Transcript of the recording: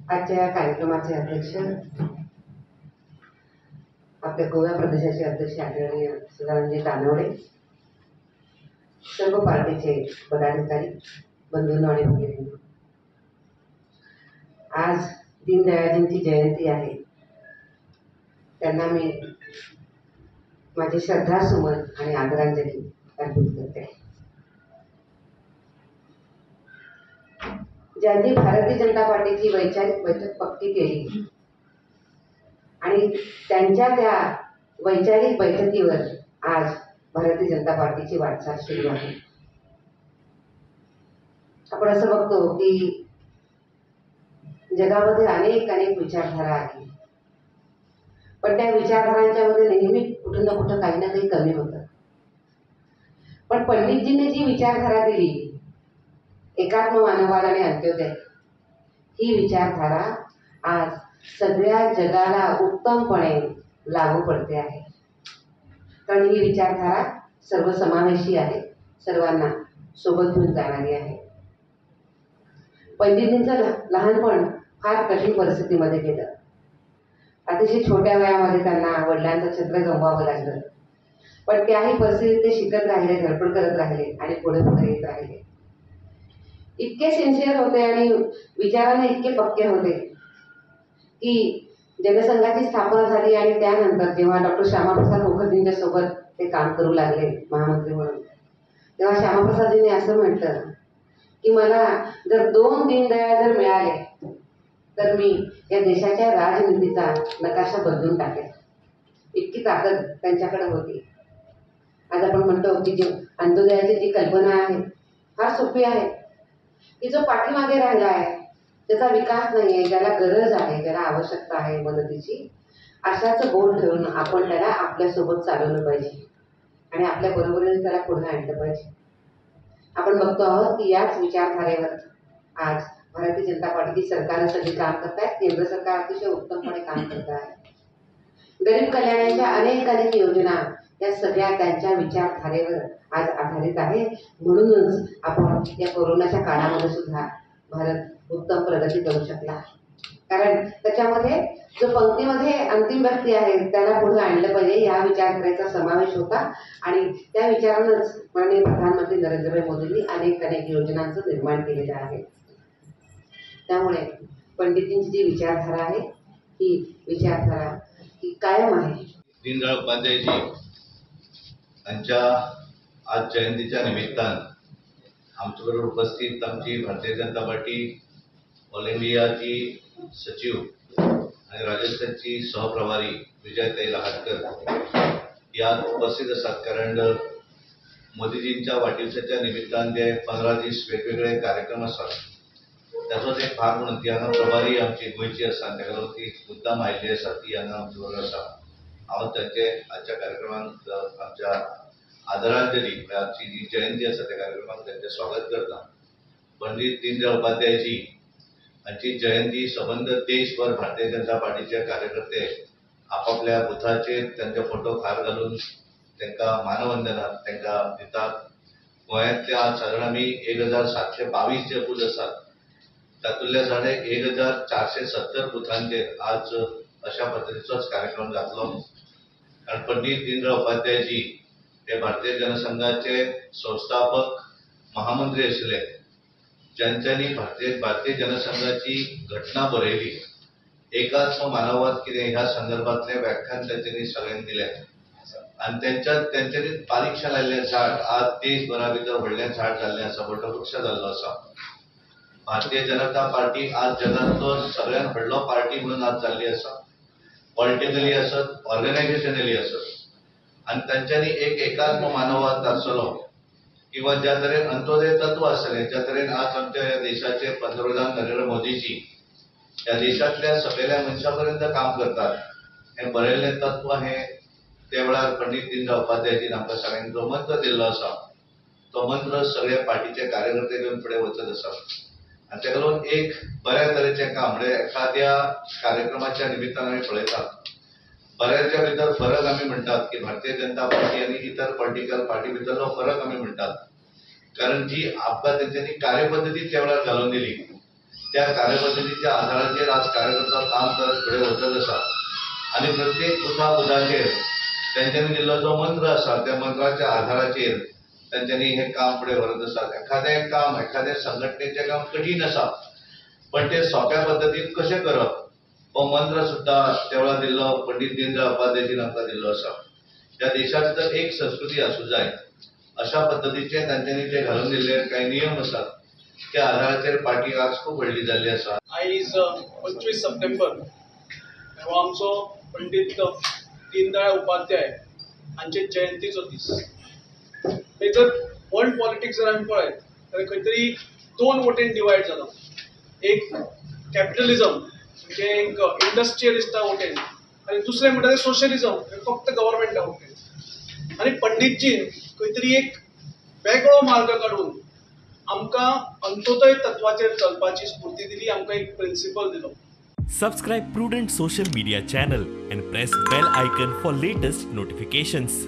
आजच्या या कार्यक्रमाचे अध्यक्ष, आपल्या गोवा प्रदेशाचे अध्यक्ष आदरणीय सदानंद तानवडे, सर्व पार्टीचे पदाधिकारी, बंधूंनो आणि भगिनींनो, आज दीनदयाळजींची जयंती आहे. त्यांना मी माझे श्रद्धासुमन आणि आदरांजली अर्पित करते. ज्यांनी भारतीय जनता पार्टीची वैचारिक बैठक पक्की केली आणि त्यांच्या त्या वैचारिक बैठकीवर आज भारतीय जनता पार्टीची वाटचाल सुरू आहे. आपण असं बघतो की जगामध्ये अनेक विचारधारा आहेत, पण त्या विचारधारांच्या मध्ये नेहमी कुठं ना कुठं काही ना काही कमी होतं. पण पंडितजींनी जी विचारधारा दिली, एकात्म मानववाद आणि अंत्योदय, ही विचारधारा आज सगळ्या जगाला उत्तमपणे लागू पडते आहे. कारण ही विचारधारा सर्वसमावेशी आहे, सर्वांना सोबत घेऊन जाणारी आहे. पंडितजींचं लहानपण फार कठीण परिस्थितीमध्ये गेलं. अतिशय छोट्या वयामध्ये त्यांना वडिलांचं छत्र गमवावं लागलं, पण त्याही परिस्थितीत ते शिकत राहिले, धडपड करत राहिले आणि पुढे येत राहिले. इतके सिन्सिअर होते आणि विचाराने इतके पक्के होते की जनसंघाची स्थापना झाली आणि त्यानंतर जेव्हा डॉक्टर श्यामाप्रसाद मुखर्जींच्या सोबत ते काम करू लागले महामंत्री म्हणून, तेव्हा श्यामाप्रसादजींनी असं म्हटलं की मला जर 2 दीनदयाळ जर मिळाले तर मी या देशाच्या राजनीतीचा नकाशा बदलून टाकेल. इतकी ताकद त्यांच्याकडे होती. आज आपण म्हणतो की जी अंत्योदयाची जी कल्पना आहे फार सोपी आहे, की जो पाठीमागे राहिला आहे, त्याचा विकास नाही आहे, ज्याला गरज आहे, ज्याला आवश्यकता आहे मदतीची, अशाच बोट ठेवून आपण त्याला आपल्यासोबत चालवलं पाहिजे आणि आपल्या बरोबरीने त्याला पुढे आणलं पाहिजे. आपण बघतो आहोत की याच विचारधारेवर आज भारतीय जनता पार्टीची सरकार सगळी काम करत आहेत. केंद्र सरकार अतिशय उत्तमपणे काम करत आहे. गरीब कल्याणाच्या अनेक योजना या सगळ्या त्यांच्या विचारधारेवर आज आधारित आहे. म्हणूनच आपण या कोरोनाच्या काळामध्ये सुद्धा भारत उत्तम प्रगती करू शकला. कारण त्याच्यामध्ये जो पंक्तीमध्ये अंतिम व्यक्ती आहे त्याला पुढे आणलं पाहिजे, या विचारधारेचा समावेश होता आणि त्या विचारानंच माननीय प्रधानमंत्री नरेंद्र मोदींनी अनेक योजनांचं निर्माण केलेलं आहे. त्यामुळे पंडितजींची जी विचारधारा आहे ही विचारधारा ही कायम आहे. दीनदयाळ उपाध्यायजी यांच्या आज जयंतीच्या निमित्तानं आमच्याबरोबर उपस्थित आमची भारतीय जनता पार्टी ऑल इंडियाची सचिव आणि राजस्थानची सहप्रभारी विजयताई लहाटकर यात उपस्थित असतात. कारण मोदीजींच्या वाढदिवसाच्या निमित्तानं जे 15-20 वेगवेगळे कार्यक्रम असतात, त्याचाच एक भाग म्हणून ती हांगा प्रभारी आमची गोयची असतात, ताका लागून ती मुद्दाम आयिल्ली आसा, ती हांगा आमचे बरोबर आसा. हांव त्यांचे आजच्या कार्यक्रमांत आमच्या आदरांजली आजची जी जयंती आसा त्या कार्यक्रमात त्यांचे स्वागत करता. पंडित दीनदयाळ उपाध्यायजी यांची जयंती संबंध देशभर भारतीय जनता पार्टीचे कार्यकर्ते आपापल्या बुथाचेर त्यांचे फोटो खार घालून त्यांना मानवंदना त्यांना दितात. गोंयांतले आज साधारण आमी 1722 जे बूथ आसात, तातूंतल्या 1470 बुथांचेर आज अशा पद्धतीचोच कार्यक्रम जातलो. कारण पंडित दीनदयाळ उपाध्यायजी हे भारतीय जनसंघाचे संस्थापक महामंत्री आशिल्ले, ज्यांच्यांनी भारतीय जनसंघाची घटना बरयली. एकात्म मानववाद कितें ह्या संदर्भातले व्याख्यान त्यांच्यानी सगळ्यांनी दिले आणि त्यांच्यानी बारीकशें लायिल्लें झाड आज देशभरा भितर व्हडलें झाड जाल्लें आसा, व्हडलो वृक्ष जाल्लो आसा. भारतीय जनता पार्टी आज जगांतलो सगळ्यांत व्हडलो पार्टी म्हणून आज जाल्ली आसा. पॉलिटिकली आसत, ऑर्गनायझेशनली आसत. आणि त्यांच्यानी एक एकात्म मानववाद दाखयलो किंवा ज्या तरेन अंत्योदय तत्व आसलें, ज्या तरेन आज आमच्या ह्या देशाचे पंतप्रधान नरेंद्र मोदीजी ह्या देशातल्या सगळ्या मनशां काम करतात, हें बरयल्लें तत्व हे त्या वेळार पंडित दीनदयाळ उपाध्यायजीन आमकां सगळ्यांक जो मंत्र दिल्लो आसा, तो मंत्र सगळे पार्टीचे कार्यकर्ते घेवन फुडें वचत आसात. आणि ताका लागून एक बऱ्या तरेचें काम म्हणजे एखाद्या कार्यक्रमाच्या निमित्तान आमी पळयतात, बऱ्याच्या भितर फरक आमी म्हणटात की भारतीय जनता पार्टी आनी इतर पॉलिटिकल पार्टी भितरलो फरक आमी म्हणटात. कारण जी आमकां तेंच्यांनी कार्यपद्दती त्या वेळार घालून दिली, त्या कार्यपद्धतीच्या आधाराचेर आज कार्यकर्ता काम करत फुडें वचत आसा आनी प्रत्येक बुथाचेर तेंच्यांनी दिल्लो जो मंत्र आसा त्या मंत्राच्या आधाराचेर तेंच्यांनी हे काम फुडें व्हरत आसात. एखादें काम एखाद्या संघटनेचें काम कठीण आसा पण ते सोप्या पद्दतीन कशें करप हो मंत्र सुद्धा त्या वेळार दिल्लो पंडित दीनदयाळ उपाध्यायजीन आमकां दिल्लो आसा. ह्या देशात जर एक संस्कृती आसूं जाय अशा पद्दतीचे तांच्यांनी जे घालून दिल्ले काही नियम आसात त्या आधाराचेर पार्टी आज खूब व्हडली जाल्ली आसा. आयज 25 सप्टेंबर हो आमचो पंडित दीनदयाळ उपाध्याय हांचे जयंतीचो दीस. जर वर्ल्ड पॉलिटिक्स जर आमी पळयत जाल्यार खंय तरी दोन वटेन डिवायड जाला. एक कॅपिटलिझम म्हणजे एक इंडस्ट्रियलिस्टा वटेन आनी दुसरें म्हणटा तें सोशलिझम फक्त गव्हर्मेंटा वटेन. आनी पंडितजीन खंय तरी एक वेगळो मार्ग काडून आमकां अंत्योदय तत्वाचेर चलपाची स्फूर्ती दिली, आमकां एक प्रिंसिपल दिलो. Subscribe Prudent social media channel and press bell icon for latest notifications.